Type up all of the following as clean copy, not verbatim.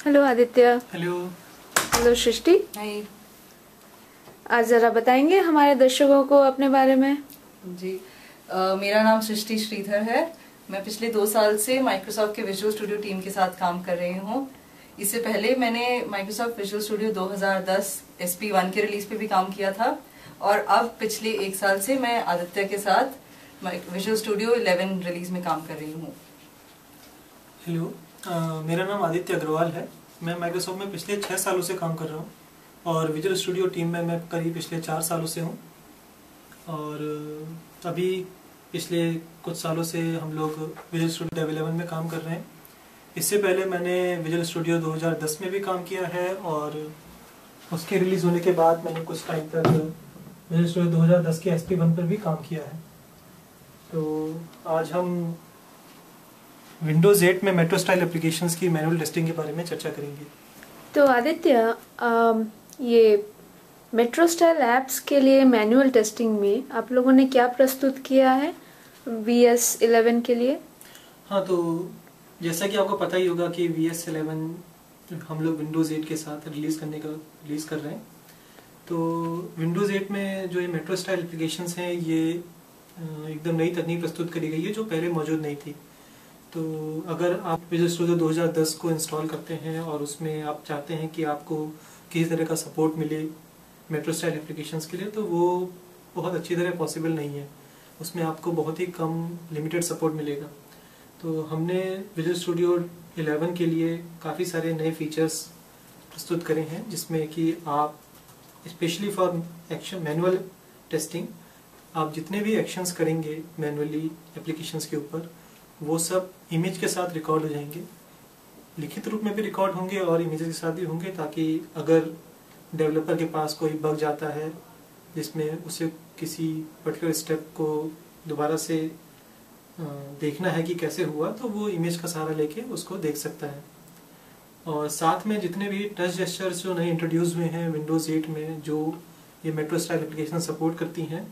Hello Aditya. Hello. Hello सृष्टि। हाय आज जरा बताएंगे हमारे दर्शकों को अपने बारे में। जी। मेरा नाम सृष्टि श्रीधर है। मैं पिछले 2 साल से माइक्रोसॉफ्ट के विजुअल स्टूडियो टीम के साथ काम कर रही हूँ। इससे पहले मैंने माइक्रोसॉफ्ट विजुअल स्टूडियो 2010 SP1 के रिलीज पे भी काम किया था और अब पिछले 1 साल से मैं आदित्य के साथ विजुअल स्टूडियो 11 रिलीज में काम कर रही हूँ। हेलो, मेरा नाम आदित्य अग्रवाल है। मैं माइक्रोसॉफ्ट में पिछले 6 सालों से काम कर रहा हूँ और विजुअल स्टूडियो टीम में मैं करीब पिछले 4 सालों से हूँ। और अभी पिछले कुछ सालों से हम लोग विजुअल स्टूडियो 11 में काम कर रहे हैं। इससे पहले मैंने विजुअल स्टूडियो 2010 में भी काम किया है और उसके रिलीज़ होने के बाद मैंने कुछ टाइम तक विजुअल स्टूडियो 2010 के SP1 पर भी काम किया है। तो आज हम विंडोज 8 में मेट्रो स्टाइल एप्लीकेशंस की मैनुअल टेस्टिंग के बारे में चर्चा करेंगे। तो आदित्य, ये मेट्रो स्टाइल एप्स के लिए मैनुअल टेस्टिंग में आप लोगों ने क्या प्रस्तुत किया है VS11 के लिए? हाँ, तो जैसा कि आपको पता ही होगा कि VS11 हम लोग विंडोज 8 के साथ रिलीज कर रहे हैं। तो विंडोज 8 में जो ये मेट्रो स्टाइल एप्लीकेशंस हैं ये एकदम नई तकनीक प्रस्तुत करी गई है जो पहले मौजूद नहीं थी। तो अगर आप विजुअल स्टूडियो 2010 को इंस्टॉल करते हैं और उसमें आप चाहते हैं कि आपको किसी तरह का सपोर्ट मिले मेट्रो स्टाइल एप्लीकेशंस के लिए, तो वो बहुत अच्छी तरह पॉसिबल नहीं है। उसमें आपको बहुत ही कम लिमिटेड सपोर्ट मिलेगा। तो हमने विजुअल स्टूडियो 11 के लिए काफ़ी सारे नए फीचर्स प्रस्तुत करे हैं, जिसमें कि आप specially for action manual testing आप जितने भी एक्शंस करेंगे मैनुअली एप्लीकेशंस के ऊपर, वो सब इमेज के साथ रिकॉर्ड हो जाएंगे। लिखित रूप में भी रिकॉर्ड होंगे और इमेजेस के साथ भी होंगे, ताकि अगर डेवलपर के पास कोई बग जाता है जिसमें उसे किसी पर्टिकुलर स्टेप को दोबारा से देखना है कि कैसे हुआ, तो वो इमेज का सहारा लेके उसको देख सकता है। और साथ में जितने भी टच जेस्चर्स जो नए इंट्रोड्यूस हुए हैं विंडोज़ 8 में, जो ये मेट्रो स्टाइल एप्लीकेशन सपोर्ट करती हैं,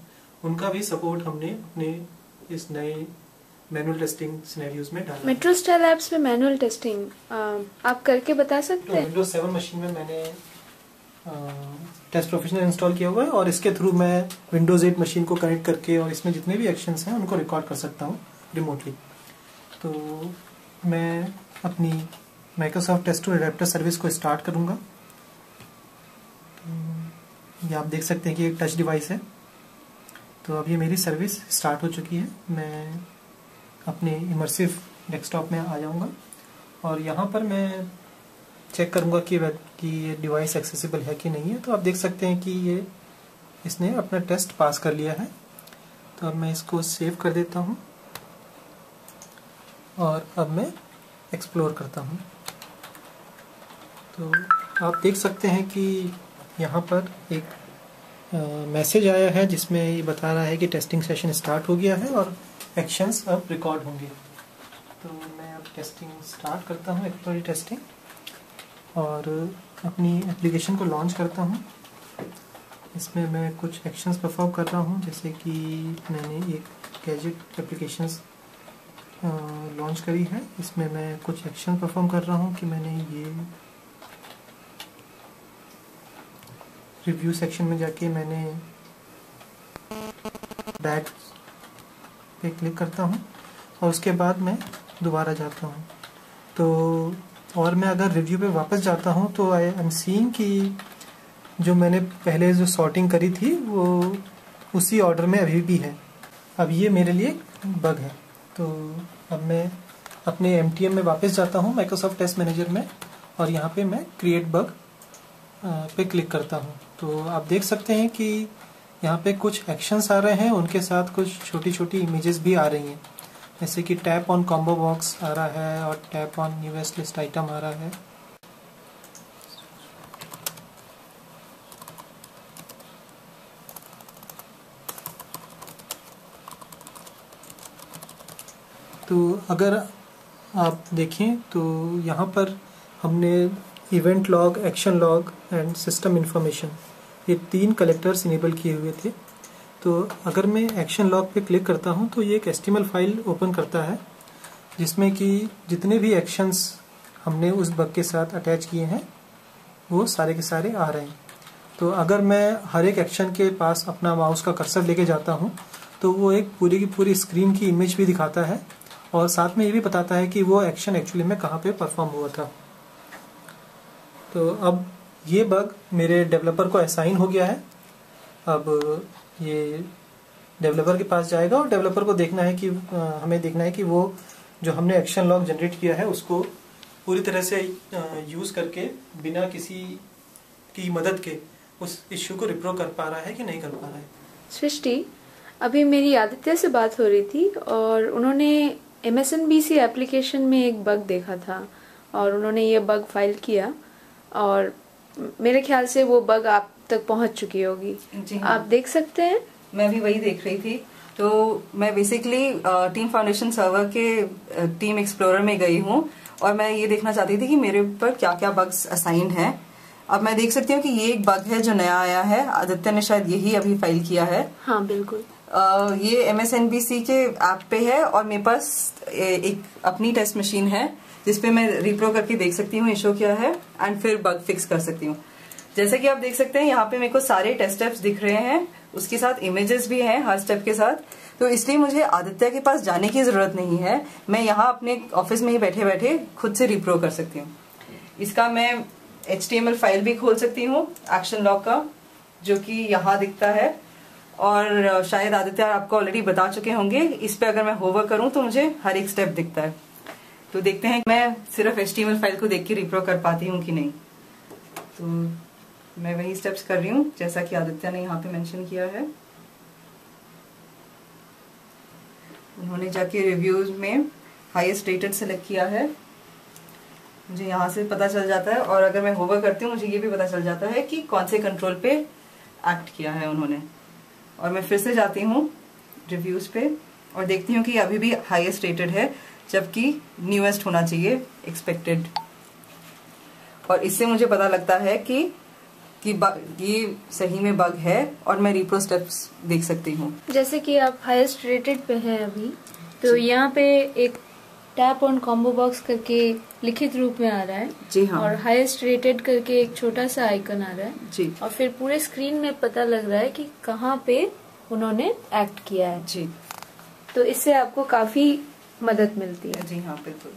उनका भी सपोर्ट हमने अपने इस नए मैनुअल टेस्टिंग सिनेरियोज में डाला। मेट्रो स्टाइल एप्स में मैनुअल टेस्टिंग आप करके बता सकते हैं? विंडोज 7 मशीन में मैंने टेस्ट प्रोफेशनल इंस्टॉल किया हुआ है और इसके थ्रू मैं विंडोज 8 मशीन को कनेक्ट करके और इसमें जितने भी एक्शंस हैं उनको रिकॉर्ड कर सकता हूँ रिमोटली। तो मैं अपनी Microsoft test tool adapter service को स्टार्ट करूँगा। तो ये आप देख सकते हैं कि एक टच डिवाइस है। तो अब ये मेरी सर्विस स्टार्ट हो चुकी है। मैं अपने इमर्सिव डेस्कटॉप में आ जाऊंगा और यहाँ पर मैं चेक करूंगा कि ये डिवाइस एक्सेसिबल है कि नहीं है। तो आप देख सकते हैं कि ये इसने अपना टेस्ट पास कर लिया है। तो अब मैं इसको सेव कर देता हूँ और अब मैं एक्सप्लोर करता हूँ। तो आप देख सकते हैं कि यहाँ पर एक मैसेज आया है जिसमें ये बता रहा है कि टेस्टिंग सेशन स्टार्ट हो गया है और एक्शंस अब रिकॉर्ड होंगे। तो मैं अब टेस्टिंग स्टार्ट करता हूँ, एक्सप्लोरेटरी टेस्टिंग, और अपनी एप्लीकेशन को लॉन्च करता हूँ। इसमें मैं कुछ एक्शंस परफॉर्म कर रहा हूँ, जैसे कि मैंने एक गैजेट एप्लीकेशंस लॉन्च करी है। इसमें मैं कुछ एक्शन परफॉर्म कर रहा हूँ कि मैंने ये रिव्यू सेक्शन में जाके मैंने बैक पे क्लिक करता हूँ और उसके बाद मैं दोबारा जाता हूँ। तो और मैं अगर रिव्यू पे वापस जाता हूँ तो आई एम सीइंग कि जो मैंने पहले जो सॉर्टिंग करी थी वो उसी ऑर्डर में अभी भी है। अब ये मेरे लिए बग है। तो अब मैं अपने MTM में वापस जाता हूँ, माइक्रोसॉफ्ट टेस्ट मैनेजर में, और यहाँ पे मैं क्रिएट बग पे क्लिक करता हूँ। तो आप देख सकते हैं कि यहाँ पे कुछ एक्शंस आ रहे हैं, उनके साथ कुछ छोटी छोटी इमेजेस भी आ रही हैं, जैसे कि टैप ऑन कॉम्बो बॉक्स आ रहा है और tap on newest list item आ रहा है। तो अगर आप देखें तो यहाँ पर हमने event log, action log and system information, ये 3 कलेक्टर्स इनेबल किए हुए थे। तो अगर मैं एक्शन लॉग पे क्लिक करता हूँ तो ये एक HTML फाइल ओपन करता है जिसमें कि जितने भी एक्शंस हमने उस बग के साथ अटैच किए हैं वो सारे के सारे आ रहे हैं। तो अगर मैं हर एक एक्शन के पास अपना माउस का कर्सर लेके जाता हूँ तो वो एक पूरी की पूरी स्क्रीन की इमेज भी दिखाता है और साथ में ये भी बताता है कि वो एक्शन एक्चुअली में कहाँ पे परफॉर्म हुआ था। तो अब ये बग मेरे डेवलपर को असाइन हो गया है। अब ये डेवलपर के पास जाएगा और डेवलपर को देखना है कि हमें देखना है कि वो जो हमने एक्शन लॉग जनरेट किया है उसको पूरी तरह से यूज़ करके बिना किसी की मदद के उस इश्यू को रिप्रो कर पा रहा है कि नहीं कर पा रहा है। सृष्टि, अभी मेरी आदित्य से बात हो रही थी और उन्होंने MSNBC एप्लीकेशन में एक बग देखा था और उन्होंने ये बग फाइल किया और मेरे ख्याल से वो बग आप तक पहुंच चुकी होगी। जी हाँ। आप देख सकते हैं। मैं भी वही देख रही थी। तो मैं बेसिकली टीम फाउंडेशन सर्वर के टीम एक्सप्लोरर में गई हूँ और मैं ये देखना चाहती थी कि मेरे ऊपर क्या क्या बग्स असाइन हैं। अब मैं देख सकती हूँ कि ये एक बग है जो नया आया है। आदित्य ने शायद यही अभी फाइल किया है। हाँ बिल्कुल। ये MSNBC के ऐप पे है और मेरे पास एक अपनी टेस्ट मशीन है जिसपे मैं रिप्रो करके देख सकती हूँ इशू क्या है एंड फिर बग फिक्स कर सकती हूँ। जैसे कि आप देख सकते हैं यहाँ पे मेरे को सारे टेस्ट स्टेप्स दिख रहे हैं, उसके साथ इमेजेस भी हैं हर स्टेप के साथ। तो इसलिए मुझे आदित्य के पास जाने की जरूरत नहीं है, मैं यहाँ अपने ऑफिस में ही बैठे बैठे खुद से रिप्रो कर सकती हूँ। इसका मैं HTML फाइल भी खोल सकती हूँ एक्शन लॉग का, जो कि यहाँ दिखता है और शायद आदित्य आपको ऑलरेडी बता चुके होंगे। इस पे अगर मैं होवर करूँ तो मुझे हर एक स्टेप दिखता है। तो देखते हैं मैं सिर्फ HTML फाइल को देख के रिप्रो कर पाती हूँ कि नहीं। तो मैं वही स्टेप्स कर रही हूँ जैसा कि आदित्य ने यहाँ पे मेंशन किया है। उन्होंने जाके रिव्यूज में हाईएस्ट रेटेड सेलेक्ट किया है, मुझे यहाँ से पता चल जाता है। और अगर मैं होवर करती हूँ मुझे ये भी पता चल जाता है कि कौन से कंट्रोल पे एक्ट किया है उन्होंने। और मैं फिर से जाती हूँ रिव्यूज पे और देखती हूँ कि अभी भी हाईएस्ट रेटेड है जबकि न्यूएस्ट होना चाहिए एक्सपेक्टेड। और इससे मुझे पता लगता है कि ये सही में बग है और मैं रिप्रो स्टेप्स देख सकती हूँ। जैसे कि आप हाईएस्ट रेटेड पे हैं अभी, तो यहाँ पे एक टैप ऑन कॉम्बो बॉक्स करके लिखित रूप में आ रहा है। जी हाँ। और हाईएस्ट रेटेड करके एक छोटा सा आइकन आ रहा है जी। और फिर पूरे स्क्रीन में पता लग रहा है कि कहाँ पे उन्होंने एक्ट किया है। जी। तो इससे आपको काफी मदद मिलती है। जी हाँ बिल्कुल।